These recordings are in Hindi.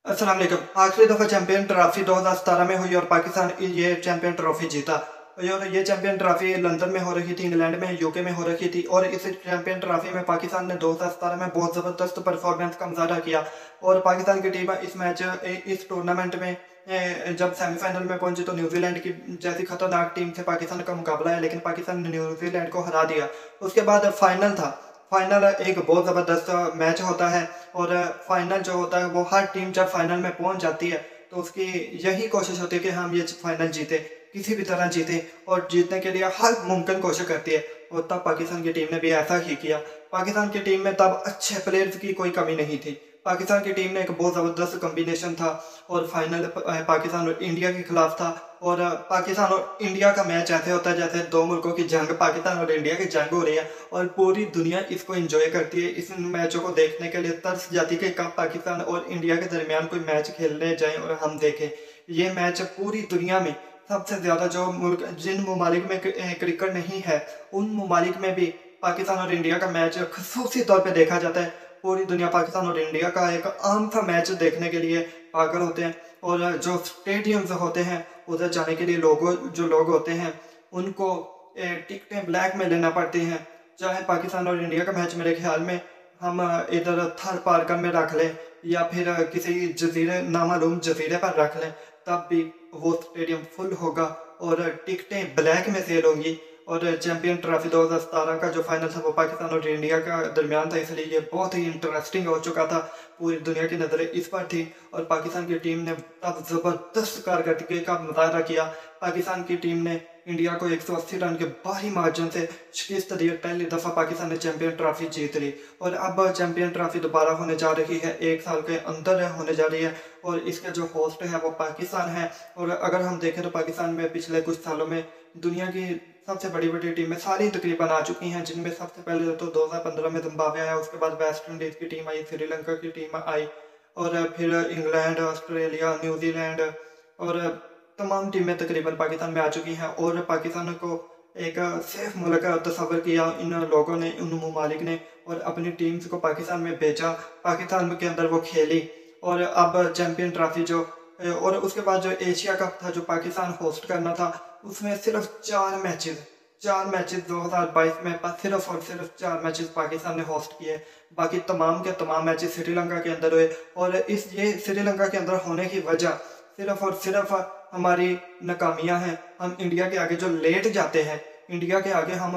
अस्सलाम वालेकुम। आखिरी दफ़ा चैंपियन ट्रॉफी 2017 में हुई और पाकिस्तान ये चैंपियन ट्रॉफी जीता। और ये चैंपियन ट्रॉफी लंदन में हो रही थी, इंग्लैंड में, यूके में हो रही थी। और इस चैंपियन ट्रॉफी में पाकिस्तान ने 2017 में बहुत ज़बरदस्त परफॉर्मेंस का मुजाहरा किया। और पाकिस्तान की टीम इस टूर्नामेंट में जब सेमीफाइनल में पहुंची तो न्यूजीलैंड की जैसी खतरनाक टीम से पाकिस्तान का मुकाबला है, लेकिन पाकिस्तान ने न्यूजीलैंड को हरा दिया। उसके बाद फाइनल था। फाइनल एक बहुत ज़बरदस्त मैच होता है। और फाइनल जो होता है वो हर टीम जब फाइनल में पहुंच जाती है तो उसकी यही कोशिश होती है कि हम ये फाइनल जीते, किसी भी तरह जीते, और जीतने के लिए हर मुमकिन कोशिश करती है। और तब पाकिस्तान की टीम ने भी ऐसा ही किया। पाकिस्तान की टीम में तब अच्छे प्लेयर्स की कोई कमी नहीं थी। पाकिस्तान की टीम ने एक बहुत ज़बरदस्त कॉम्बिनेशन था। और फाइनल पाकिस्तान और इंडिया के खिलाफ था। और पाकिस्तान और इंडिया का मैच ऐसे होता है जैसे दो मुल्कों की जंग, पाकिस्तान और इंडिया की जंग हो रही है। और पूरी दुनिया इसको एंजॉय करती है, इस मैचों को देखने के लिए तरस जाती है कि कब पाकिस्तान और इंडिया के दरमियान कोई मैच खेलने जाएं और हम देखें। ये मैच पूरी दुनिया में सबसे ज़्यादा जो मुल्क जिन ममालिक में क्रिकेट नहीं है, उन ममालिक में भी पाकिस्तान और इंडिया का मैच खसूसी तौर पर देखा जाता है। पूरी दुनिया पाकिस्तान और इंडिया का एक आम सा मैच देखने के लिए पागल होते हैं। और जो स्टेडियम्स होते हैं उधर जाने के लिए जो लोग होते हैं उनको टिकटें ब्लैक में लेना पड़ती हैं। चाहे पाकिस्तान और इंडिया का मैच मेरे ख्याल में हम इधर थर पार्कर में रख लें या फिर किसी जजीरे नामालूम जजीरे पर रख लें, तब भी वो स्टेडियम फुल होगा और टिकटें ब्लैक में सेल होंगी। और चैंपियन ट्रॉफी 2017 का जो फाइनल था वो पाकिस्तान और इंडिया का दरमियान था, इसलिए ये बहुत ही इंटरेस्टिंग हो चुका था। पूरी दुनिया की नज़रें इस पर थी और पाकिस्तान की टीम ने तब ज़बरदस्त कारकर्दगी का मुजाहरा किया। पाकिस्तान की टीम ने इंडिया को 180 रन के भारी मार्जिन से शिकस्त दी। पहली दफ़ा पाकिस्तान ने चैंपियन ट्रॉफी जीत ली और अब चैंपियन ट्रॉफी दोबारा होने जा रही है, 1 साल के अंदर होने जा रही है। और इसका जो होस्ट है वो पाकिस्तान है। और अगर हम देखें तो पाकिस्तान में पिछले कुछ सालों में दुनिया की सबसे बड़ी बड़ी टीमें सारी तकरीबन आ चुकी हैं, जिनमें सबसे पहले तो 2015 में जिम्बाब्वे आया, उसके बाद वेस्ट इंडीज़ की टीम आई, श्रीलंका की टीम आई, और फिर इंग्लैंड, ऑस्ट्रेलिया, न्यूजीलैंड और तमाम टीमें तकरीबन पाकिस्तान में आ चुकी हैं। और पाकिस्तान को एक सेफ मुल्क तस्वर किया इन लोगों ने, उन ममालिक ने, और अपनी टीम्स को पाकिस्तान में भेजा, पाकिस्तान के अंदर वो खेली। और अब चैंपियन ट्रॉफी जो और उसके बाद जो एशिया कप था जो पाकिस्तान होस्ट करना था, उसमें सिर्फ 4 मैचेस 2022 में सिर्फ और सिर्फ 4 मैचेस पाकिस्तान ने होस्ट किए। बाकी तमाम के तमाम मैचेस श्रीलंका के अंदर हुए। और ये श्रीलंका के अंदर होने की वजह सिर्फ और सिर्फ हमारी नाकामियां हैं। हम इंडिया के आगे जो लेट जाते हैं, इंडिया के आगे हम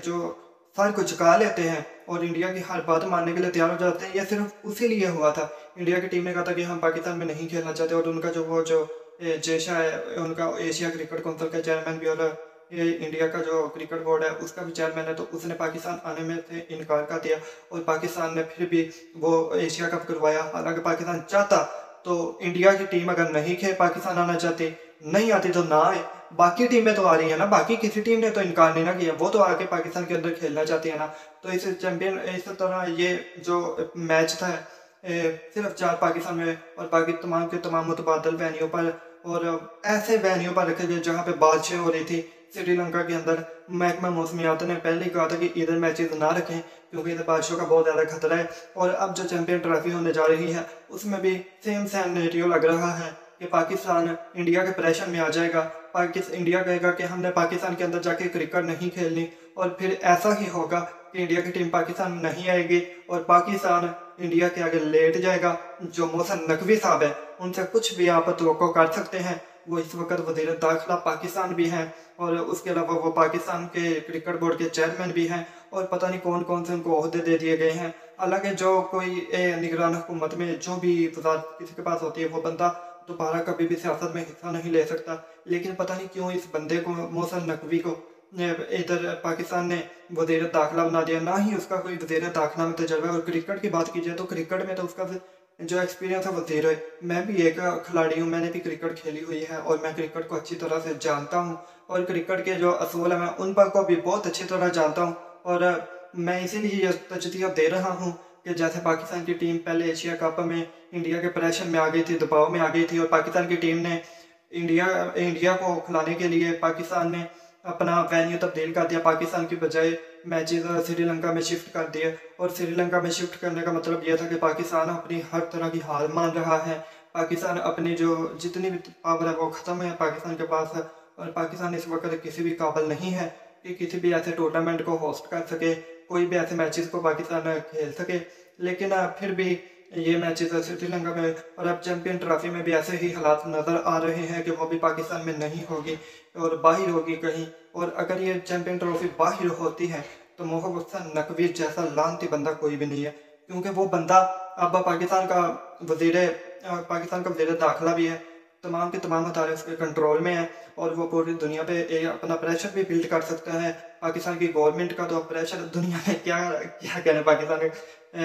जो सर को झुका लेते हैं और इंडिया की हर बात मानने के लिए तैयार हो जाते हैं, यह सिर्फ उसी लिए हुआ था। इंडिया की टीम ने कहा था कि हम पाकिस्तान में नहीं खेलना चाहते। और उनका जो जेशा है, उनका एशिया क्रिकेट काउंसिल का चेयरमैन भी, और ये इंडिया का जो क्रिकेट बोर्ड है उसका भी चेयरमैन है, तो उसने पाकिस्तान आने में से इनकार कर दिया। और पाकिस्तान ने फिर भी वो एशिया कप करवाया। हालांकि पाकिस्तान चाहता तो इंडिया की टीम अगर नहीं खेल पाकिस्तान आना चाहती, नहीं आती तो ना आए। बाकी टीमें तो आ रही है ना, बाकी किसी टीम ने तो इनकार नहीं ना किया, वो तो आके पाकिस्तान के अंदर खेलना चाहती है ना। तो इस तरह ये जो मैच था सिर्फ 4 पाकिस्तान में और बाकी तमाम के तमाम मुतबादल वेन्यू पर, और ऐसे वेन्यू पर रखे गए जहाँ पे बारिशें हो रही थी। श्रीलंका के अंदर महकमा मौसमियात ने पहले ही कहा था कि इधर मैचेस ना रखें क्योंकि इधर बारिशों का बहुत ज़्यादा खतरा है। और अब जो चैंपियन ट्रॉफी होने जा रही है उसमें भी सेम सिनेरियो लग रहा है कि पाकिस्तान इंडिया के प्रेशर में आ जाएगा। इंडिया कहेगा कि हमने पाकिस्तान के अंदर जाके क्रिकेट नहीं खेलनी, और फिर ऐसा ही होगा कि इंडिया की टीम पाकिस्तान में नहीं आएगी और पाकिस्तान इंडिया के आगे लेट जाएगा। जो मोहसिन नकवी साहब है उनसे कुछ भी आप तवक्को कर सकते हैं। वो इस वक्त वज़ीर दाखिला पाकिस्तान भी हैं और उसके अलावा वो पाकिस्तान के क्रिकेट बोर्ड के चेयरमैन भी हैं, और पता नहीं कौन कौन से उनको ओहदे दे दिए गए हैं। हालांकि जो कोई निगरान हुकूमत में जो भी वज़ारत किसी के पास होती है वो बंदा दोबारा कभी भी सियासत में हिस्सा नहीं ले सकता। लेकिन पता नहीं क्यों इस बंदे को, मोहसिन नकवी को, इधर पाकिस्तान ने वज़ीर दाखिला बना दिया। ना ही उसका कोई वज़ीर दाखिला में तजर्बा है। और क्रिकेट की बात की जाए तो क्रिकेट में तो उसका जो एक्सपीरियंस है वो ज़ीरो है। मैं भी एक खिलाड़ी हूँ, मैंने भी क्रिकेट खेली हुई है और मैं क्रिकेट को अच्छी तरह से जानता हूँ, और क्रिकेट के जो असूल है मैं उन पर को भी बहुत अच्छी तरह जानता हूँ। और मैं इसीलिए ये तजदिया दे रहा हूँ कि जैसे पाकिस्तान की टीम पहले एशिया कप में इंडिया के प्रेशर में आ गई थी, दबाव में आ गई थी, और पाकिस्तान की टीम ने इंडिया को खिलाने के लिए पाकिस्तान ने अपना वेन्यू तब्दील कर दिया। पाकिस्तान की बजाय मैचेस श्रीलंका में शिफ्ट कर दिए। और श्रीलंका में शिफ्ट करने का मतलब यह था कि पाकिस्तान अपनी हर तरह की हार मान रहा है। पाकिस्तान अपनी जो जितनी भी पावर है वो ख़त्म है पाकिस्तान के पास, और पाकिस्तान इस वक्त किसी भी काबिल नहीं है कि किसी भी ऐसे टूर्नामेंट को होस्ट कर सके, कोई भी ऐसे मैचेस को पाकिस्तान खेल सके। लेकिन फिर भी ये मैचेस श्रीलंका में और अब चैंपियन ट्रॉफी में भी ऐसे ही हालात नज़र आ रहे हैं कि वो भी पाकिस्तान में नहीं होगी और बाहर होगी कहीं। और अगर ये चैंपियन ट्रॉफी बाहर होती है तो मोहब्बत हसन नकवी जैसा लानती बंदा कोई भी नहीं है, क्योंकि वो बंदा अब पाकिस्तान का वज़ीर दाखिला भी है, तमाम के तमाम अदारे उसके कंट्रोल में है और वो पूरी दुनिया पे अपना प्रेशर भी बिल्ड कर सकता है। पाकिस्तान की गवर्नमेंट का तो प्रेशर दुनिया में क्या क्या कहना पाकिस्तान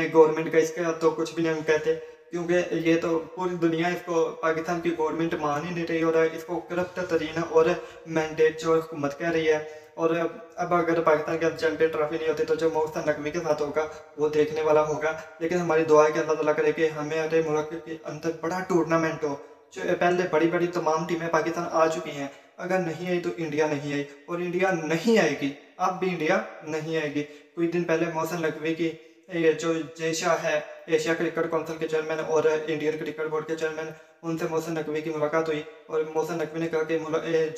गवर्नमेंट का, इसका तो कुछ भी नहीं कहते, क्योंकि ये तो पूरी दुनिया इसको पाकिस्तान की गवर्नमेंट मान ही नहीं रही और इसको करप्ट तरीन और मैंडेट जो हुकूमत कह रही है। और अब अगर पाकिस्तान के चैंपियन ट्रॉफी नहीं होती तो जो मोहसन नकवी के साथ होगा वो देखने वाला होगा। लेकिन हमारी दुआ है कि अल्लाह ताला करे कि हमारे मुल्क के अंदर बड़ा टूर्नामेंट हो। जो पहले बड़ी बड़ी तमाम टीमें पाकिस्तान आ चुकी हैं, अगर नहीं आई तो इंडिया नहीं आई और इंडिया नहीं आएगी, अब भी इंडिया नहीं आएगी। कुछ दिन पहले मोहसन नकवी की जो जेशा है एशिया क्रिकेट काउंसिल के चेयरमैन और इंडियन क्रिकेट बोर्ड के चेयरमैन, उनसे मोहसन नकवी की मुलाकात हुई और मोहसन नकवी ने कहा कि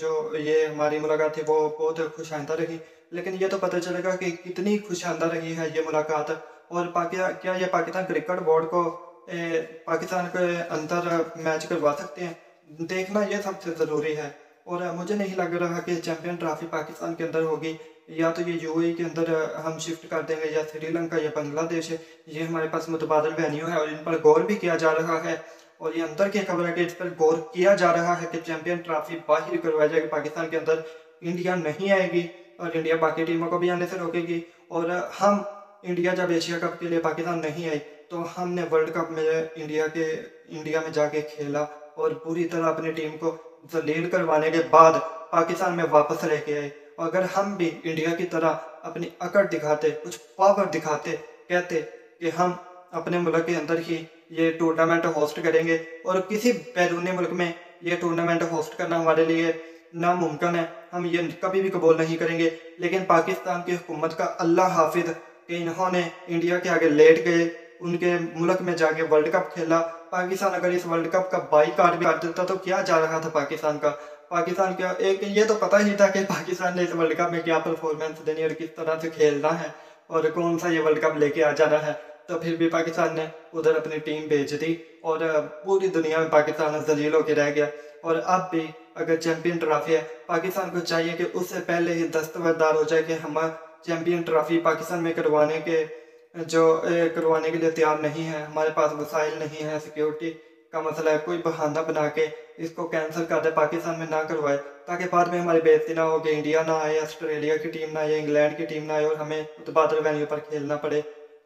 जो ये हमारी मुलाकात थी वो बहुत खुशाइंदा रही। लेकिन ये तो पता चलेगा कि कितनी खुशाइंदा रही है ये मुलाकात। और क्या ये पाकिस्तान क्रिकेट बोर्ड को पाकिस्तान के अंदर मैच करवा सकते हैं, देखना ये सबसे ज़रूरी है। और मुझे नहीं लग रहा कि चैंपियन ट्रॉफी पाकिस्तान के अंदर होगी, या तो ये यूएई के अंदर हम शिफ्ट कर देंगे या श्रीलंका या बांग्लादेश है। ये हमारे पास मुतबादल वेन्यू है और इन पर गौर भी किया जा रहा है। और ये अंदर की खबर है कि इस पर गौर किया जा रहा है कि चैंपियन ट्रॉफी बाहर करवाई जाएगी पाकिस्तान के अंदर, इंडिया नहीं आएगी और इंडिया बाकी टीमों को भी आने से रोकेगी। और हम इंडिया जब एशिया कप के लिए पाकिस्तान नहीं आई तो हमने वर्ल्ड कप में इंडिया में जाके खेला और पूरी तरह अपनी टीम को जलील करवाने के बाद पाकिस्तान में वापस लेके आए। अगर हम भी इंडिया की तरह अपनी अकड़ दिखाते, कुछ पावर दिखाते, कहते कि हम अपने मुल्क के अंदर ही ये टूर्नामेंट होस्ट करेंगे और किसी बैरूनी मुल्क में ये टूर्नामेंट होस्ट करना हमारे लिए नामुमकिन है, हम ये कभी भी कबूल नहीं करेंगे। लेकिन पाकिस्तान की हुकूमत का अल्लाह हाफिज कि इन्होंने इंडिया के आगे लेट गए, उनके मुल्क में जाके वर्ल्ड कप खेला। पाकिस्तान अगर इस वर्ल्ड कप का बाईकाट भी कर देता तो क्या जा रहा था पाकिस्तान का। पाकिस्तान का एक ये तो पता ही था कि पाकिस्तान ने इस वर्ल्ड कप में क्या परफॉर्मेंस देनी और किस तरह से खेलना है और कौन सा ये वर्ल्ड कप लेके आ जाना है। तो फिर भी पाकिस्तान ने उधर अपनी टीम भेज दी और पूरी दुनिया में पाकिस्तान जलील होकर रह गया। और अब भी अगर चैंपियन ट्रॉफी है, पाकिस्तान को चाहिए कि उससे पहले ही दस्तबरदार हो जाए कि हम चैंपियन ट्रॉफी पाकिस्तान में करवाने के लिए तैयार नहीं है, हमारे पास वसाइल नहीं है, सिक्योरिटी का मसला है, कोई बहाना बना के इसको कैंसिल कर दे, पाकिस्तान में ना करवाए, ताकि बाद में हमारी बेइज्जती ना हो कि इंडिया ना आए, ऑस्ट्रेलिया की टीम ना आए, इंग्लैंड की टीम ना आए और हमें मुतबादल वेन्यू पर खेलना पड़े।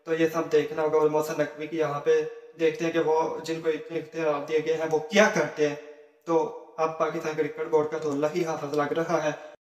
तो ये सब देखना होगा। और मोहसन नकवी की यहाँ पे देखते हैं कि वो जिनको इतने इख्तियार दिए गए हैं वो क्या करते हैं। तो अब पाकिस्तान क्रिकेट बोर्ड का तो अल्लाह ही हाफ़िज़ लग रहा है।